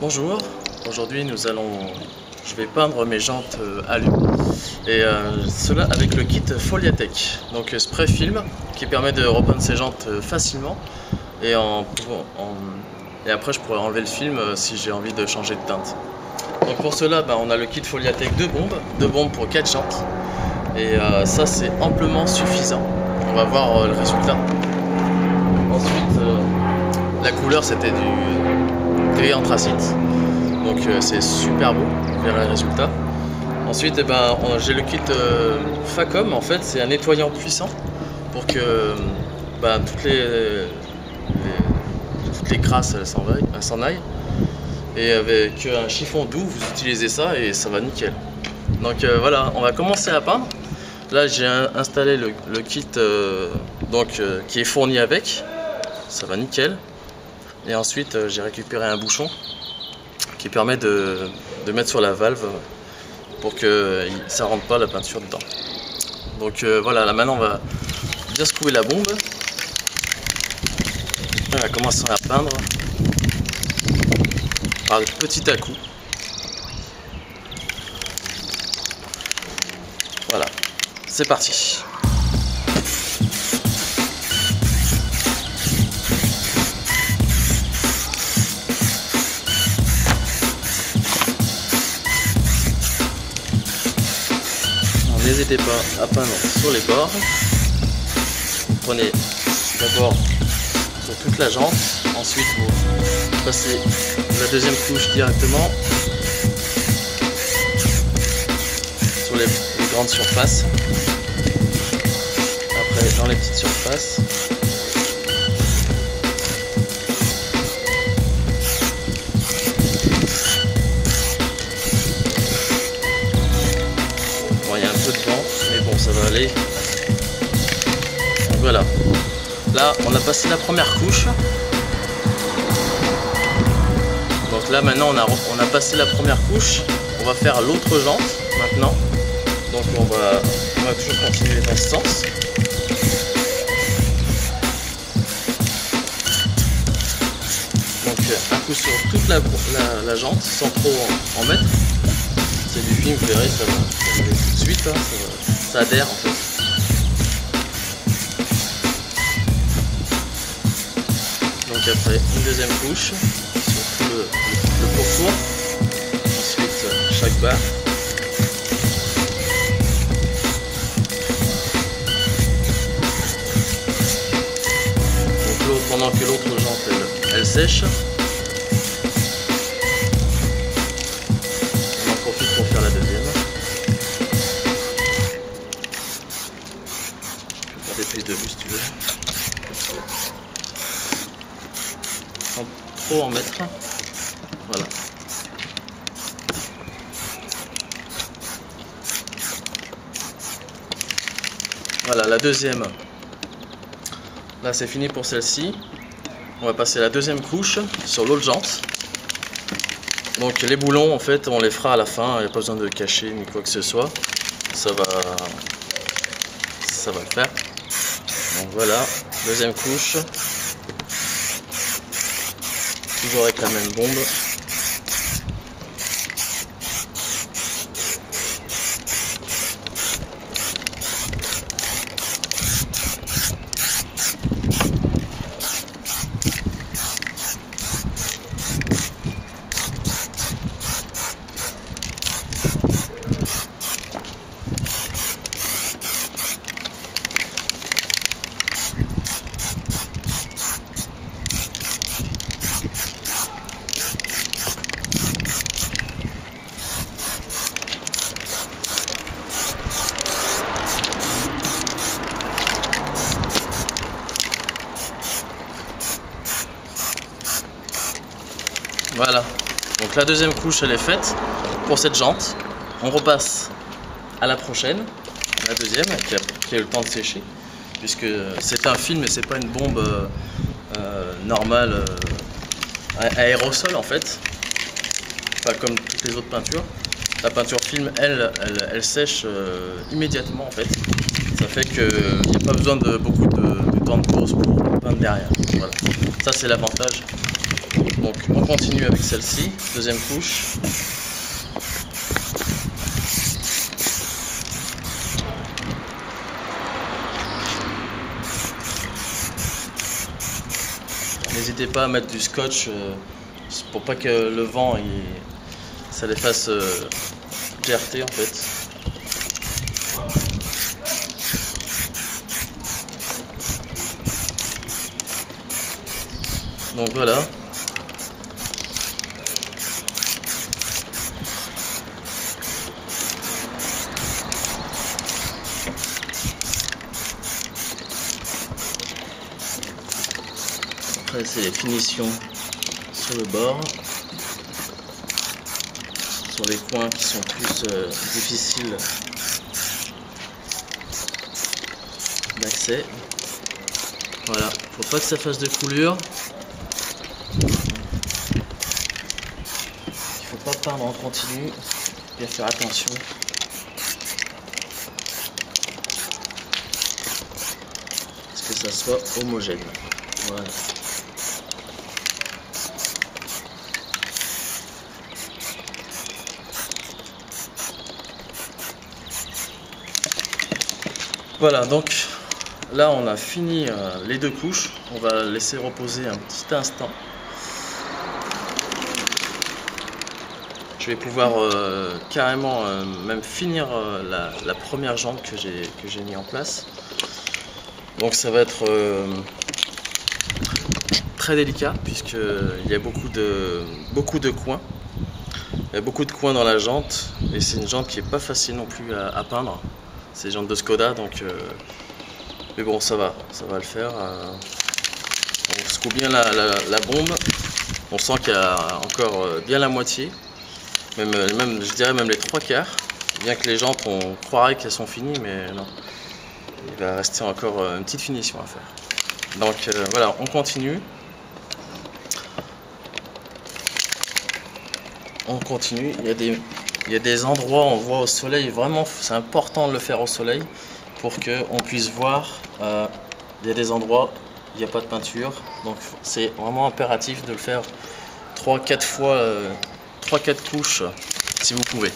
Bonjour, aujourd'hui je vais peindre mes jantes alu et cela avec le kit Foliatech, donc spray film qui permet de repeindre ses jantes facilement et, et après je pourrais enlever le film si j'ai envie de changer de teinte. Donc pour cela on a le kit Foliatech 2 bombes pour 4 jantes et ça c'est amplement suffisant. On va voir le résultat. Ensuite la couleur c'était du gris anthracite, donc c'est super beau, vous verrez le résultat. Ensuite j'ai le kit Facom, en fait c'est un nettoyant puissant pour que toutes les crasses s'en aillent, et avec un chiffon doux vous utilisez ça et ça va nickel. Donc voilà, on va commencer à peindre. Là j'ai installé le kit qui est fourni avec, ça va nickel. Et ensuite j'ai récupéré un bouchon qui permet de mettre sur la valve pour que ça rentre pas la peinture dedans. Donc voilà, là maintenant on va bien secouer la bombe. On va commencer à peindre par petit à coup. Voilà, c'est parti. N'hésitez pas à peindre sur les bords. Vous prenez d'abord sur toute la jante, ensuite vous passez la deuxième couche directement sur les grandes surfaces, après dans les petites surfaces. Il y a un peu de vent, mais bon, ça va aller. Donc voilà. Là, on a passé la première couche. Donc là, maintenant, on a passé la première couche. On va faire l'autre jante maintenant. Donc on va toujours continuer dans ce sens. Donc un coup sur toute la jante, sans trop en mettre. C'est du film, vous verrez, ça va aller tout de suite, hein, ça adhère en fait. Donc après une deuxième couche sur tout le pourtour, ensuite chaque barre. Donc pendant que l'autre jante elle sèche, pour faire la deuxième. Je vais faire des prises de vue si tu veux. Sans trop en mettre. Voilà. Voilà la deuxième. Là c'est fini pour celle-ci. On va passer la deuxième couche sur l'autre jante. Donc les boulons en fait on les fera à la fin, il n'y a pas besoin de cacher ni quoi que ce soit, ça va le faire. Donc voilà, deuxième couche, toujours avec la même bombe. Voilà, donc la deuxième couche elle est faite pour cette jante. On repasse à la prochaine, la deuxième qui a eu le temps de sécher, puisque c'est un film et c'est pas une bombe normale aérosol en fait, pas comme toutes les autres peintures. La peinture film elle sèche immédiatement en fait. Ça fait qu'il n'y a pas besoin de beaucoup de temps de pause pour peindre derrière. Voilà. Ça c'est l'avantage Donc on continue avec celle-ci, deuxième couche. N'hésitez pas à mettre du scotch pour pas que le vent ça les fasse gerter en fait. Donc voilà. Après c'est les finitions sur le bord, sur les coins qui sont plus difficiles d'accès. Voilà, faut pas que ça fasse de coulure. Il faut pas peindre en continu, bien faire attention. Que ça soit homogène. Voilà. Voilà, donc là on a fini les deux couches. On va laisser reposer un petit instant. Je vais pouvoir carrément même finir la première jambe que j'ai mis en place. Donc ça va être très délicat puisqu'il y a beaucoup de coins. Il y a beaucoup de coins dans la jante et c'est une jante qui n'est pas facile non plus à peindre. C'est une jante de Skoda donc mais bon ça va le faire. On secoue bien la bombe. On sent qu'il y a encore bien la moitié. Même je dirais même les 3/4. Bien que les jantes on croirait qu'elles sont finies mais non. Il va rester encore une petite finition à faire. Donc voilà, on continue. On continue. Il y a des endroits, on voit au soleil, vraiment c'est important de le faire au soleil pour qu'on puisse voir. Il y a des endroits où il n'y a pas de peinture. Donc c'est vraiment impératif de le faire 3-4 fois, 3-4 couches si vous pouvez.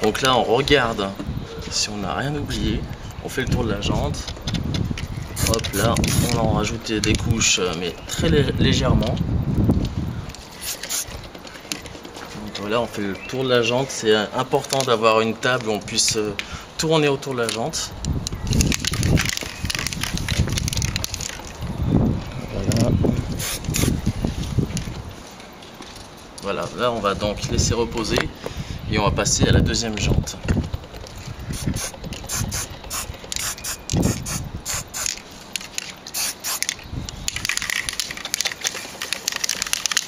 Donc là on regarde si on n'a rien oublié, on fait le tour de la jante, hop là on en rajoute des couches mais très légèrement. Donc voilà, on fait le tour de la jante, c'est important d'avoir une table où on puisse tourner autour de la jante. Voilà, là on va donc laisser reposer et on va passer à la deuxième jante.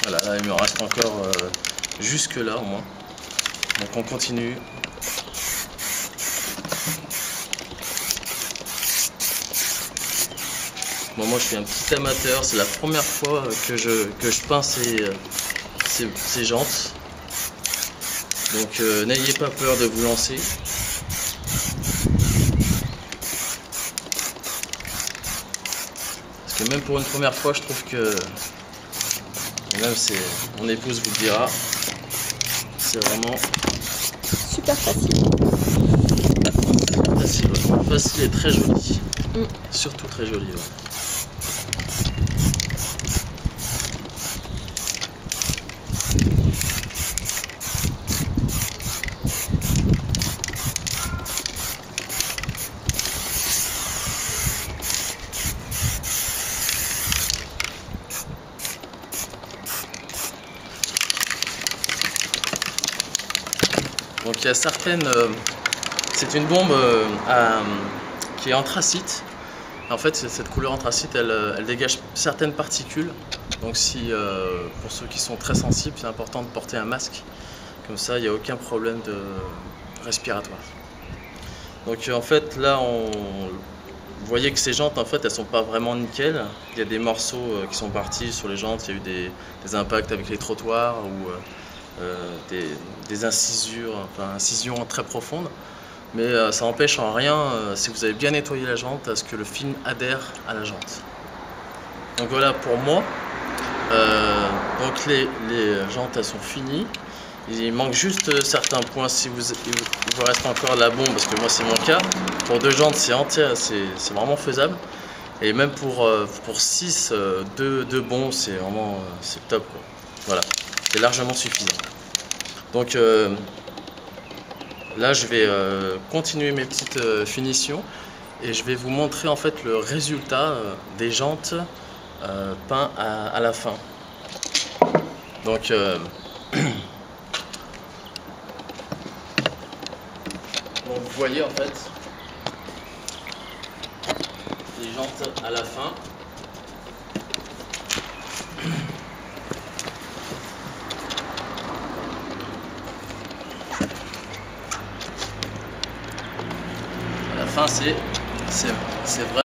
Voilà, là il me reste encore jusque là au moins. Donc on continue. Bon, moi je suis un petit amateur, c'est la première fois que je peins ces jantes. Donc n'ayez pas peur de vous lancer. Parce que même pour une première fois, je trouve que, et même mon épouse vous le dira, c'est vraiment super facile. Facile et très joli. Surtout très joli. Ouais. Donc il y a certaines, c'est une bombe qui est anthracite En fait, cette couleur anthracite, elle dégage certaines particules. Donc si, pour ceux qui sont très sensibles, c'est important de porter un masque. Comme ça, il n'y a aucun problème respiratoire. Donc en fait, là, vous voyez que ces jantes, en fait, elles sont pas vraiment nickel. Il y a des morceaux qui sont partis sur les jantes. Il y a eu des impacts avec les trottoirs ou des incisions très profondes. Mais ça n'empêche en rien, si vous avez bien nettoyé la jante, à ce que le film adhère à la jante. Donc voilà pour moi. Donc les jantes, elles sont finies. Il manque juste certains points. Si il vous reste encore la bombe, parce que moi c'est mon cas. Pour 2 jantes, c'est entier, c'est vraiment faisable. Et même pour 6, 2 bons, c'est vraiment c'est top, quoi. Voilà, c'est largement suffisant. Donc là, je vais continuer mes petites finitions et je vais vous montrer en fait le résultat des jantes peintes à la fin. Donc donc vous voyez en fait les jantes à la fin. À la fin, c'est vrai.